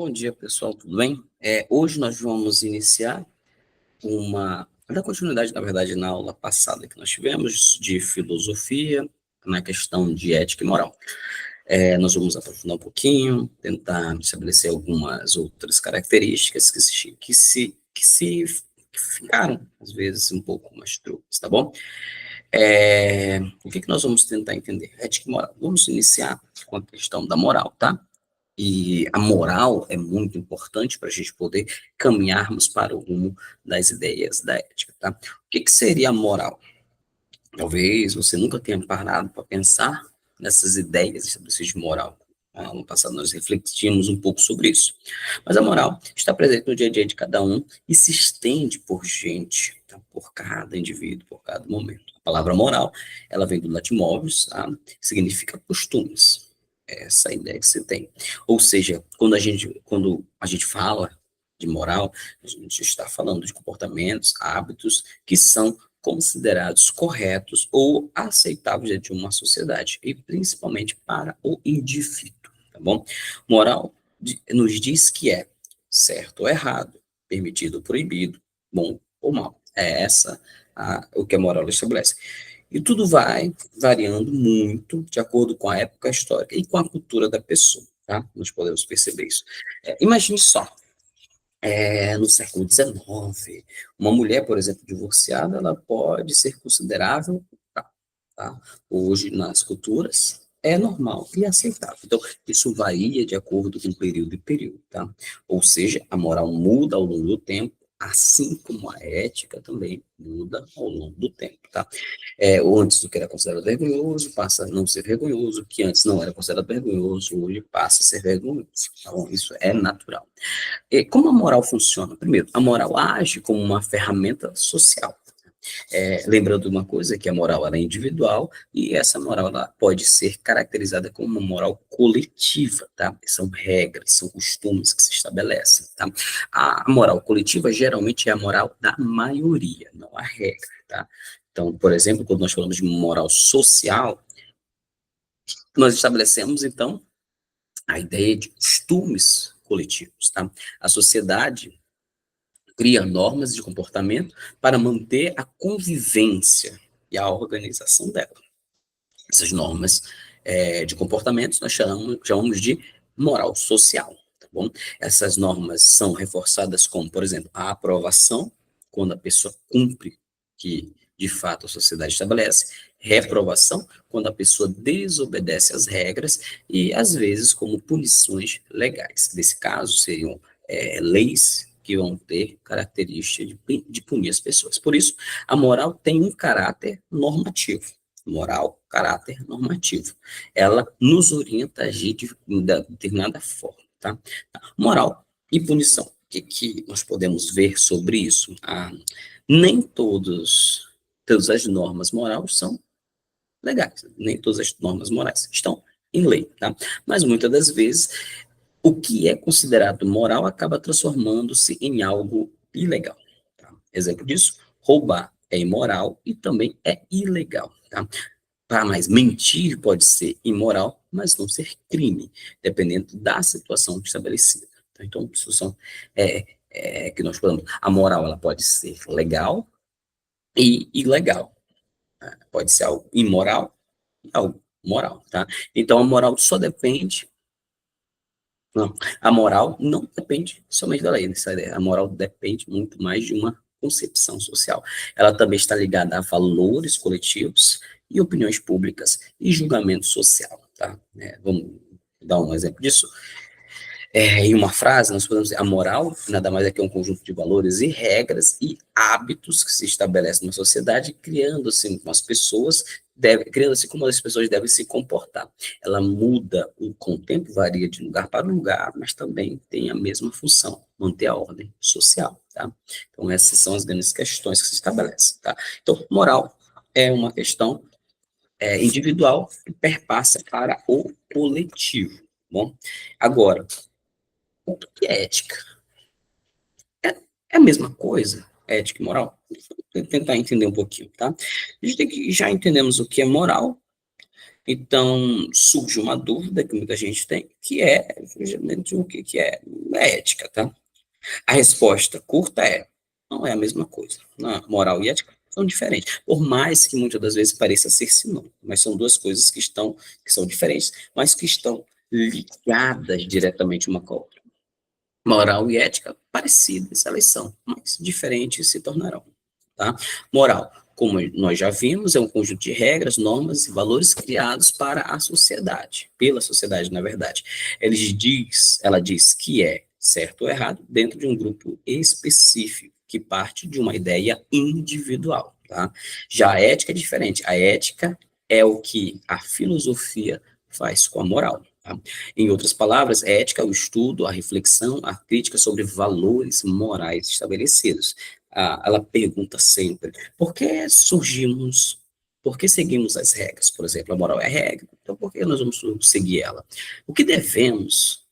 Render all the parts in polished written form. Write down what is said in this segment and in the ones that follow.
Bom dia, pessoal, tudo bem? Hoje nós vamos iniciar dar continuidade, na verdade, na aula passada que nós tivemos de filosofia, na questão de ética e moral. Nós vamos aprofundar um pouquinho, tentar estabelecer algumas outras características que ficaram, às vezes, um pouco mais truques, tá bom? O que nós vamos tentar entender? Ética e moral. Vamos iniciar com a questão da moral, tá? E a moral é muito importante para a gente poder caminharmos para o rumo das ideias da ética, tá? O que seria a moral? Talvez você nunca tenha parado para pensar nessas ideias estabelecidas de moral. No passado nós refletimos um pouco sobre isso. Mas a moral está presente no dia a dia de cada um e se estende por gente, tá? Por cada indivíduo, por cada momento. A palavra moral, ela vem do latim mores, tá? Significa costumes. Essa ideia que você tem. Ou seja, quando a gente fala de moral, a gente está falando de comportamentos, hábitos que são considerados corretos ou aceitáveis dentro de uma sociedade, e principalmente para o indivíduo, tá bom? Moral nos diz que é certo ou errado, permitido ou proibido, bom ou mal. É essa o que a moral estabelece. E tudo vai variando muito de acordo com a época histórica e com a cultura da pessoa, tá? Nós podemos perceber isso. Imagine só, no século XIX, uma mulher, por exemplo, divorciada, ela pode ser considerável, tá? Hoje, nas culturas, é normal e aceitável. Então, isso varia de acordo com período e período, tá? Ou seja, a moral muda ao longo do tempo, assim como a ética também muda ao longo do tempo, tá? Ou antes do que era considerado vergonhoso, passa a não ser vergonhoso, o que antes não era considerado vergonhoso, hoje passa a ser vergonhoso. Então, isso é natural. Como a moral funciona? Primeiro, a moral age como uma ferramenta social. Lembrando uma coisa, que a moral ela é individual e essa moral ela pode ser caracterizada como uma moral coletiva, tá? São regras, são costumes que se estabelecem, tá? A moral coletiva geralmente é a moral da maioria, não a regra, tá? Então, por exemplo, quando nós falamos de moral social, nós estabelecemos, então, a ideia de costumes coletivos, tá? A sociedade cria normas de comportamento para manter a convivência e a organização dela. Essas normas de comportamentos nós chamamos de moral social, tá bom? Essas normas são reforçadas como, por exemplo, a aprovação, quando a pessoa cumpre que de fato a sociedade estabelece, reprovação, quando a pessoa desobedece às regras e, às vezes, como punições legais. Nesse caso, seriam leis que vão ter característica de punir as pessoas. Por isso, a moral tem um caráter normativo. Moral, caráter normativo. Ela nos orienta a agir de determinada forma, tá? Moral e punição. O que nós podemos ver sobre isso? Nem todas as normas morais são legais, nem todas as normas morais estão em lei, tá? Mas muitas das vezes o que é considerado moral acaba transformando-se em algo ilegal. Tá? Exemplo disso, roubar é imoral e também é ilegal. Tá? Mas mentir pode ser imoral, mas não ser crime, dependendo da situação estabelecida. Tá? Então, situação que nós falamos, a moral ela pode ser legal e ilegal. Tá? Pode ser algo imoral e algo moral. Tá? Então, a moral só depende. Não, a moral não depende somente da lei, nessa ideia. A moral depende muito mais de uma concepção social. Ela também está ligada a valores coletivos e opiniões públicas e julgamento social, tá? Vamos dar um exemplo disso? Em uma frase, nós podemos dizer, a moral nada mais é que um conjunto de valores e regras e hábitos que se estabelecem na sociedade, criando-se como as pessoas devem se comportar. Ela muda com o tempo, varia de lugar para lugar, mas também tem a mesma função, manter a ordem social, tá? Então, essas são as grandes questões que se estabelecem, tá? Então, moral é uma questão individual que perpassa para o coletivo, bom? Agora, o que é ética? É a mesma coisa, ética e moral? Vou tentar entender um pouquinho, tá? A gente tem que já entendemos o que é moral, Então, surge uma dúvida que muita gente tem, que é justamente o que é ética, tá? A resposta curta é: não é a mesma coisa. Moral e ética são diferentes. Por mais que muitas das vezes pareça ser sinônimo, mas são duas coisas que são diferentes, mas que estão ligadas diretamente uma com a outra. Moral e ética parecidas, elas são, mas diferentes se tornarão, tá? Moral, como nós já vimos, é um conjunto de regras, normas e valores criados para a sociedade, pela sociedade, na verdade. Ela diz que é certo ou errado dentro de um grupo específico, que parte de uma ideia individual, tá? Já a ética é diferente. A ética é o que a filosofia faz com a moral, tá? Em outras palavras, ética é o estudo, a reflexão, a crítica sobre valores morais estabelecidos. Ela pergunta sempre: por que surgimos? Por que seguimos as regras? Por exemplo, a moral é regra, então por que nós vamos seguir ela? O que devemos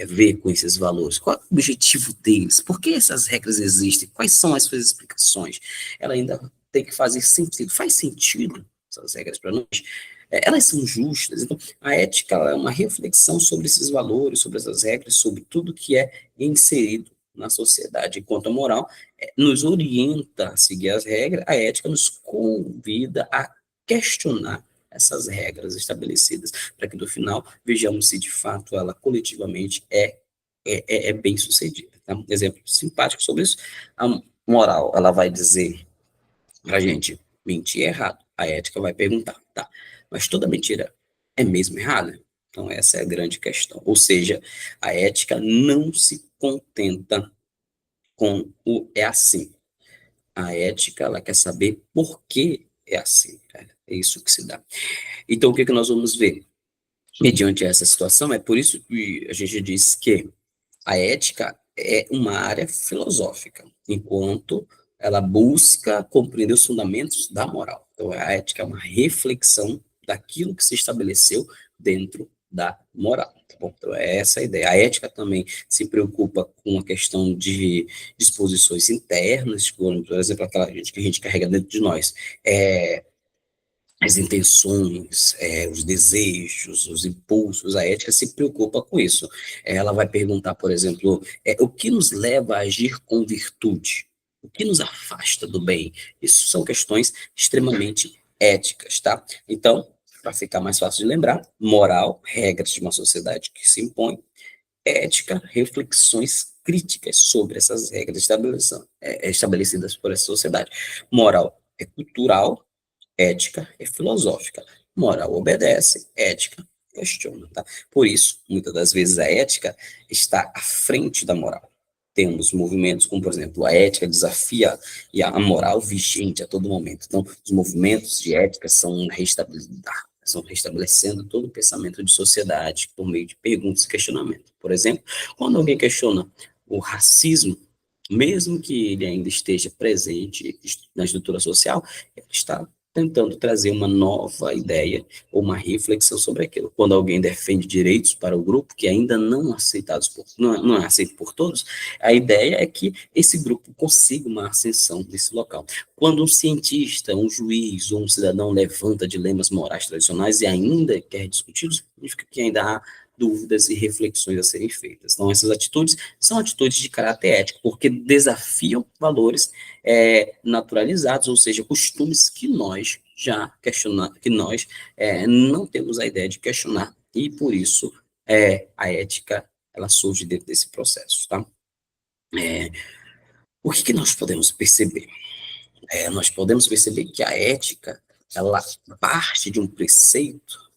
ver com esses valores? Qual é o objetivo deles? Por que essas regras existem? Quais são as suas explicações? Ela ainda tem que fazer sentido. Faz sentido essas regras para nós? Elas são justas? Então, a ética é uma reflexão sobre esses valores, sobre essas regras, sobre tudo que é inserido na sociedade. Enquanto a moral nos orienta a seguir as regras, a ética nos convida a questionar essas regras estabelecidas, para que no final vejamos se de fato ela coletivamente é bem sucedida. Tá? Um exemplo simpático sobre isso: a moral, ela vai dizer para a gente: mentir é errado. A ética vai perguntar: tá, mas toda mentira é mesmo errada? Então, essa é a grande questão. Ou seja, a ética não se contenta com o é assim. A ética, ela quer saber por que é assim. É isso que se dá. Então, o que, que nós vamos ver? Mediante essa situação, é por isso que a gente diz que a ética é uma área filosófica, enquanto ela busca compreender os fundamentos da moral. Então, a ética é uma reflexão daquilo que se estabeleceu dentro da moral. Tá bom? Então, é essa a ideia. A ética também se preocupa com a questão de disposições internas, por exemplo, aquela gente que a gente carrega dentro de nós. As intenções, os desejos, os impulsos, a ética se preocupa com isso. Ela vai perguntar, por exemplo, o que nos leva a agir com virtude? O que nos afasta do bem? Isso são questões extremamente éticas, tá? Então, para ficar mais fácil de lembrar: moral, regras de uma sociedade que se impõe; ética, reflexões críticas sobre essas regras estabelecidas por essa sociedade. Moral é cultural, ética é filosófica. Moral obedece, ética questiona, tá? Por isso, muitas das vezes a ética está à frente da moral. Temos movimentos como, por exemplo, a ética desafia e a moral vigente a todo momento. Então, os movimentos de ética são restabelecendo todo o pensamento de sociedade por meio de perguntas e questionamento. Por exemplo, quando alguém questiona o racismo, mesmo que ele ainda esteja presente na estrutura social, ele está tentando trazer uma nova ideia ou uma reflexão sobre aquilo. Quando alguém defende direitos para o grupo que ainda não é aceito por todos, a ideia é que esse grupo consiga uma ascensão nesse local. Quando um cientista, um juiz ou um cidadão levanta dilemas morais tradicionais e ainda quer discuti-los, significa que ainda há dúvidas e reflexões a serem feitas. Então, essas atitudes são atitudes de caráter ético, porque desafiam valores naturalizados, ou seja, costumes que nós não temos a ideia de questionar, e por isso a ética ela surge dentro desse processo, tá? O que nós podemos perceber? Nós podemos perceber que a ética ela parte de um preceito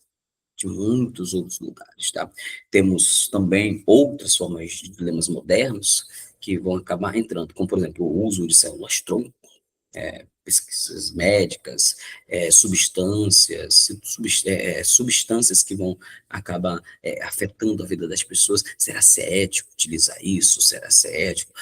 de muitos outros lugares, tá? Temos também outras formas de dilemas modernos que vão acabar entrando, como, por exemplo, o uso de células-tronco, pesquisas médicas, substâncias que vão acabar afetando a vida das pessoas. Será se é ético utilizar isso? Será se é ético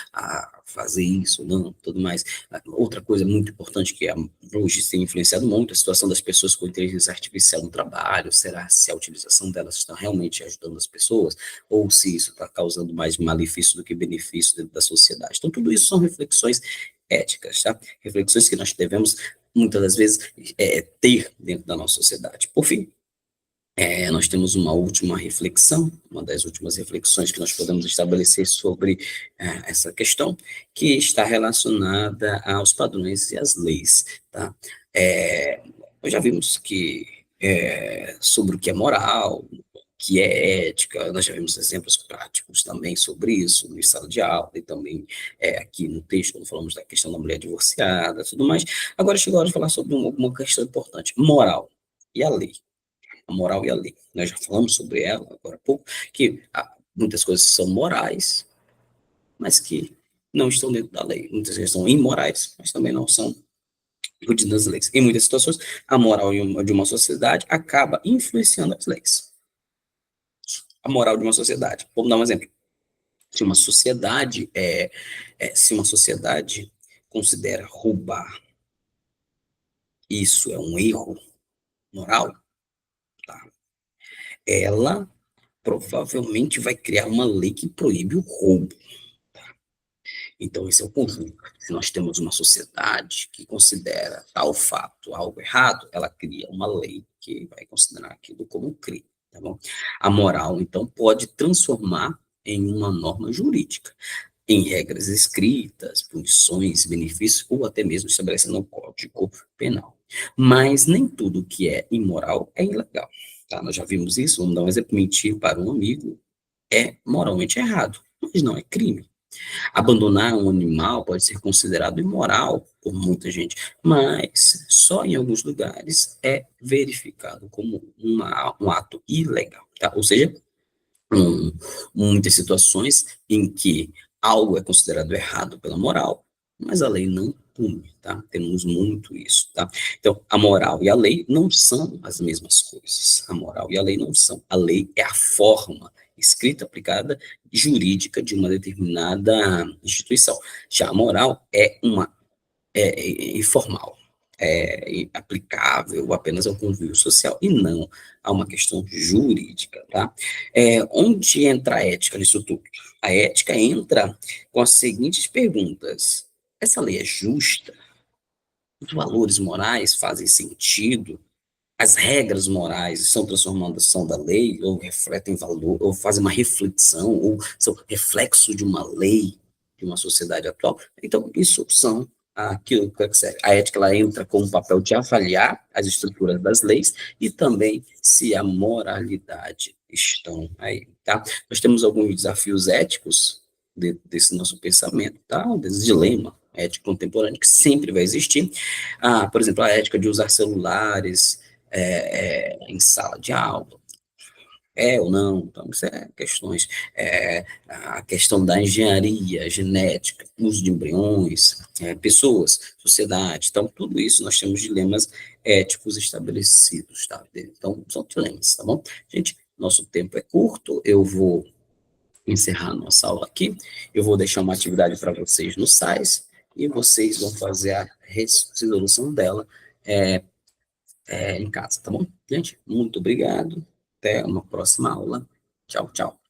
fazer isso? Não, tudo mais. Outra coisa muito importante que hoje tem influenciado muito a situação das pessoas com inteligência artificial no trabalho. Será se a utilização delas está realmente ajudando as pessoas? Ou se isso está causando mais malefício do que benefício dentro da sociedade? Então, tudo isso são reflexões éticas, tá? Reflexões que nós devemos, muitas das vezes, ter dentro da nossa sociedade. Por fim, Nós temos uma última reflexão, uma das últimas reflexões que nós podemos estabelecer sobre essa questão, que está relacionada aos padrões e às leis, tá? Nós já vimos que sobre o que é moral, o que é ética, nós já vimos exemplos práticos também sobre isso, no sala de aula e também aqui no texto, quando falamos da questão da mulher divorciada, tudo mais. Agora chegou a hora de falar sobre uma questão importante, moral e a lei, a moral e a lei. Nós já falamos sobre ela agora há pouco, que muitas coisas são morais, mas que não estão dentro da lei. Muitas vezes são imorais, mas também não são incluídas nas leis. Em muitas situações, a moral de uma sociedade acaba influenciando as leis. A moral de uma sociedade. Vamos dar um exemplo. Se uma sociedade considera roubar isso é um erro moral, tá? Ela provavelmente vai criar uma lei que proíbe o roubo. Então, esse é o conjunto. Se nós temos uma sociedade que considera tal fato algo errado, ela cria uma lei que vai considerar aquilo como um crime, tá bom? A moral, então, pode transformar em uma norma jurídica, em regras escritas, punições, benefícios, ou até mesmo estabelecendo um código penal. Mas nem tudo que é imoral é ilegal, tá? Nós já vimos isso, vamos dar um exemplo, mentir para um amigo é moralmente errado, mas não é crime. Abandonar um animal pode ser considerado imoral por muita gente, mas só em alguns lugares é verificado como um ato ilegal, tá? Ou seja, um, muitas situações em que algo é considerado errado pela moral, mas a lei não pune, tá? Temos muito isso, tá? Então, a moral e a lei não são as mesmas coisas. A moral e a lei não são. A lei é a forma escrita, aplicada, jurídica de uma determinada instituição. Já a moral é uma informal, aplicável apenas ao convívio social e não a uma questão jurídica, tá? Onde entra a ética nisso tudo? A ética entra com as seguintes perguntas: essa lei é justa? Os valores morais fazem sentido? As regras morais são transformação da lei, ou refletem valor, ou fazem uma reflexão, ou são reflexo de uma lei, de uma sociedade atual? Então, isso são aquilo que serve. A ética, ela entra com o papel de avaliar as estruturas das leis e também se a moralidade estão aí, tá? Nós temos alguns desafios éticos desse nosso pensamento, tá? Desse dilema ético contemporâneo que sempre vai existir. Por exemplo, a ética de usar celulares, em sala de aula, ou não, então isso é questões, a questão da engenharia genética, uso de embriões, pessoas, sociedade, então tudo isso nós temos dilemas éticos estabelecidos, tá? Então são dilemas, tá bom? Gente, nosso tempo é curto, eu vou encerrar nossa aula aqui, eu vou deixar uma atividade para vocês no SAIS, e vocês vão fazer a resolução dela, é, em casa, tá bom? Gente, muito obrigado. Até uma próxima aula. Tchau, tchau.